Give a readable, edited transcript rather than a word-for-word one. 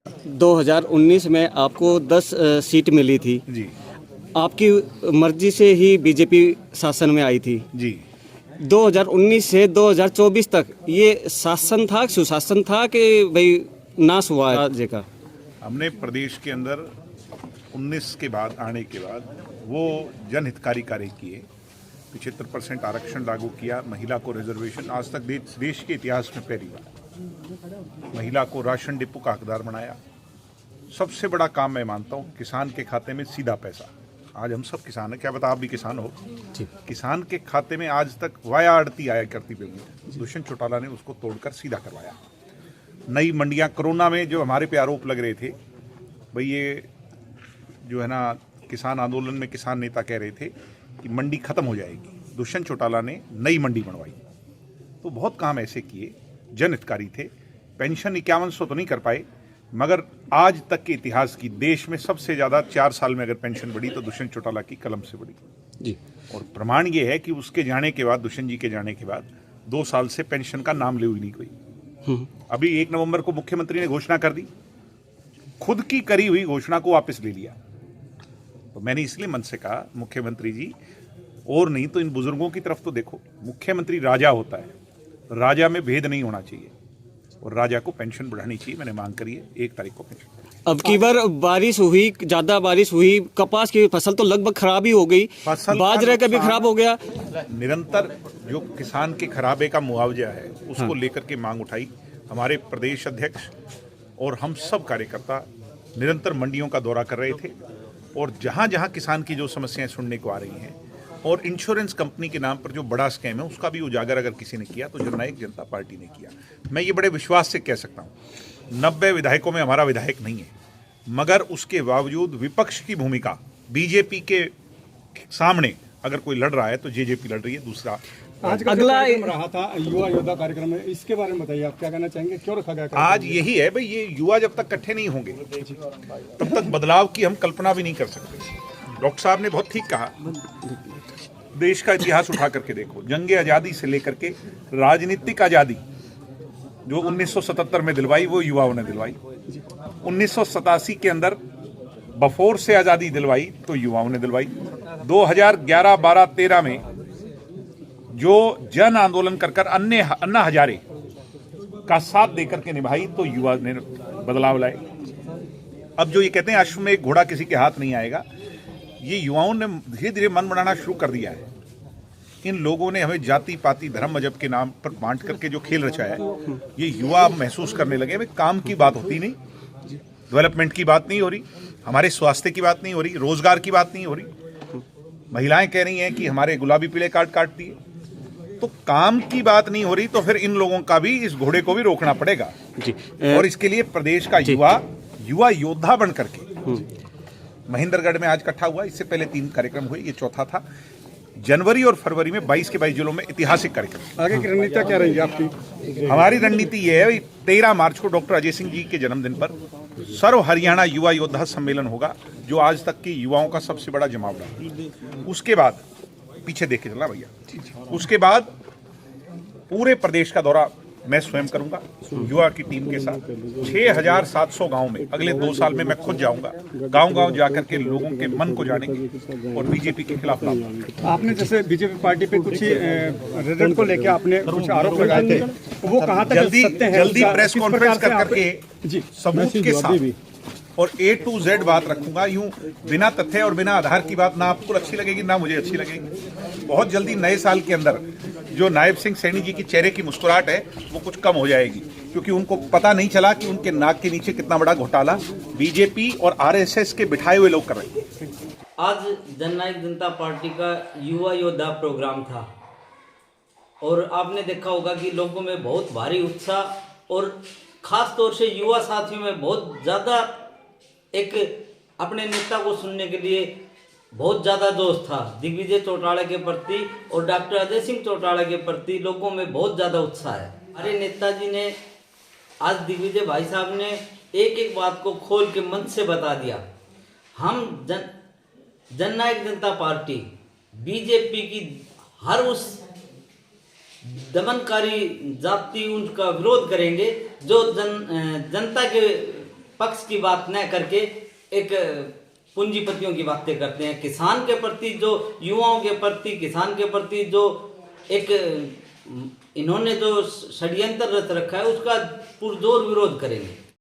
2019 में आपको 10 सीट मिली थी जी आपकी मर्जी से ही बीजेपी शासन में आई थी। जी 2019 से 2024 तक ये शासन था, सुशासन था कि भाई नाश हुआ है राज्य का? हमने प्रदेश के अंदर 19 के बाद आने के बाद वो जनहितकारी कार्य किए। 75% आरक्षण लागू किया, महिला को रिजर्वेशन, आज तक देश के इतिहास में पहली बार महिला को राशन डिपो का हकदार बनाया। सबसे बड़ा काम मैं मानता हूँ किसान के खाते में सीधा पैसा। आज हम सब किसान हैं, क्या बता आप भी किसान हो। किसान के खाते में आज तक वाया आड़ती आया करती पेमेंट, दुष्यंत चौटाला ने उसको तोड़कर सीधा करवाया। नई मंडियां, कोरोना में जो हमारे पे आरोप लग रहे थे भाई ये जो है ना किसान आंदोलन में किसान नेता कह रहे थे कि मंडी खत्म हो जाएगी, दुष्यंत चौटाला ने नई मंडी बनवाई। तो बहुत काम ऐसे किए, जनहितकारी थे। पेंशन 5100 तो नहीं कर पाए, मगर आज तक के इतिहास की देश में सबसे ज़्यादा 4 साल में अगर पेंशन बढ़ी तो दुष्यंत चौटाला की कलम से बढ़ी जी। और प्रमाण ये है कि उसके जाने के बाद, दुष्यंत जी के जाने के बाद 2 साल से पेंशन का नाम ले हुई नहीं कोई। अभी 1 नवंबर को मुख्यमंत्री ने घोषणा कर दी, खुद की करी हुई घोषणा को वापस ले लिया। तो मैंने इसलिए मन से कहा मुख्यमंत्री जी, और नहीं तो इन बुजुर्गों की तरफ तो देखो। मुख्यमंत्री राजा होता है, राजा में भेद नहीं होना चाहिए और राजा को पेंशन बढ़ानी चाहिए। मैंने मांग करी है 1 तारीख को पेंशन। अब की बार बारिश हुई, ज्यादा बारिश हुई, कपास की फसल तो लगभग खराब ही हो गई, बाजरा का भी खराब हो गया। निरंतर जो किसान के खराबे का मुआवजा है उसको लेकर के मांग उठाई। हमारे प्रदेश अध्यक्ष और हम सब कार्यकर्ता निरंतर मंडियों का दौरा कर रहे थे और जहां जहां किसान की जो समस्याएं सुनने को आ रही हैं और इंश्योरेंस कंपनी के नाम पर जो बड़ा स्कैम है उसका भी उजागर अगर किसी ने किया तो जननायक जनता पार्टी ने किया। मैं ये बड़े विश्वास से कह सकता हूँ 90 विधायकों में हमारा विधायक नहीं है, मगर उसके बावजूद विपक्ष की भूमिका, बीजेपी के सामने अगर कोई लड़ रहा है तो जेजेपी लड़ रही है। दूसरा आज का अगला रहा था युवा योद्धा कार्यक्रम में, इसके बारे में बताइए, आप क्या कहना चाहेंगे, क्यों रखा गया? आज यही है भाई, ये युवा जब तक इकट्ठे नहीं होंगे तब तक बदलाव की हम कल्पना भी नहीं कर सकते। डॉक्टर साहब ने बहुत ठीक कहा, देश का इतिहास उठा करके देखो, जंगे आज़ादी से लेकर के राजनीतिक आज़ादी जो 1977 में दिलवाई वो युवाओं ने दिलवाई। 1987 के अंदर बफोर से आज़ादी दिलवाई तो युवाओं ने दिलवाई। 2011, 12, 13 में जो जन आंदोलन कर कर अन्ना हजारे का साथ देकर के निभाई तो युवा ने बदलाव लाए। अब जो ये कहते हैं अश्व में एक घोड़ा किसी के हाथ नहीं आएगा, ये युवाओं ने धीरे धीरे मन बनाना शुरू कर दिया है। इन लोगों ने हमें जाति पाति धर्म मजहब के नाम पर बांट करके जो खेल रचाया है, ये युवा महसूस करने लगे भाई काम की बात होती नहीं, डेवलपमेंट की बात नहीं हो रही, हमारे स्वास्थ्य की बात नहीं हो रही, रोजगार की बात नहीं हो रही। महिलाएं कह रही हैं कि हमारे गुलाबी पीले कार्ड काट दिए, तो काम की बात नहीं हो रही, तो फिर इन लोगों का भी, इस घोड़े को भी रोकना पड़ेगा जी। और इसके लिए प्रदेश का युवा योद्धा बन करके महेंद्रगढ़ में आज इकट्ठा हुआ। इससे पहले 3 कार्यक्रम हुए, ये चौथा था। जनवरी और फरवरी में 22 के 22 जिलों में ऐतिहासिक कार्यक्रम। आगे की रणनीति क्या रहेगी आपकी? हमारी रणनीति ये है, 13 मार्च को डॉक्टर अजय सिंह जी के जन्मदिन पर सर्व हरियाणा युवा योद्धा सम्मेलन होगा, जो आज तक के युवाओं का सबसे बड़ा जमावड़ा। उसके बाद पीछे देख के चलना भैया, उसके बाद पूरे प्रदेश का दौरा मैं स्वयं करूंगा युवा की टीम के साथ। 6700 गांव में अगले 2 साल में मैं खुद जाऊंगा, गांव-गांव जाकर के लोगों के मन को जानेंगे और बीजेपी के खिलाफ लड़ेंगे। आपने जैसे बीजेपी पार्टी पे कुछ रिजल्ट को लेकर आपने कुछ आरोप लगाए थे, वो कहां तक सत्य है? जल्दी प्रेस कॉन्फ्रेंस कर करके सबूत के साथ और A to Z बात रखूंगा। यूं बिना तथ्य और बिना आधार की बात ना आपको अच्छी लगेगी ना मुझे अच्छी लगेगी। बहुत जल्दी नए साल के अंदर जो नायब सिंह सैनी जी की चेहरे की मुस्कुराहट है वो कुछ कम हो जाएगी, क्योंकि उनको पता नहीं चला कि उनके नाक के नीचे कितना बड़ा घोटाला बीजेपी और RSS के बिठाए हुए लोग कर रहे हैं। आज जननायक जनता पार्टी का युवा योद्धा प्रोग्राम था और आपने देखा होगा कि लोगों में बहुत भारी उत्साह और खास तौर से युवा साथियों में बहुत ज़्यादा एक अपने नेता को सुनने के लिए बहुत ज़्यादा जोश था। दिग्विजय चौटाला के प्रति और डॉक्टर अजय सिंह चौटाला के प्रति लोगों में बहुत ज़्यादा उत्साह है। हमारे नेताजी ने आज दिग्विजय भाई साहब ने एक एक बात को खोल के मन से बता दिया। हम जननायक जनता पार्टी बीजेपी की हर उस दमनकारी जाति उनका विरोध करेंगे जो जनता के पक्ष की बात न करके एक पूंजीपतियों की बातें करते हैं। किसान के प्रति जो युवाओं के प्रति किसान के प्रति जो एक इन्होंने जो षड्यंत्र रच रखा है उसका पुरजोर विरोध करेंगे।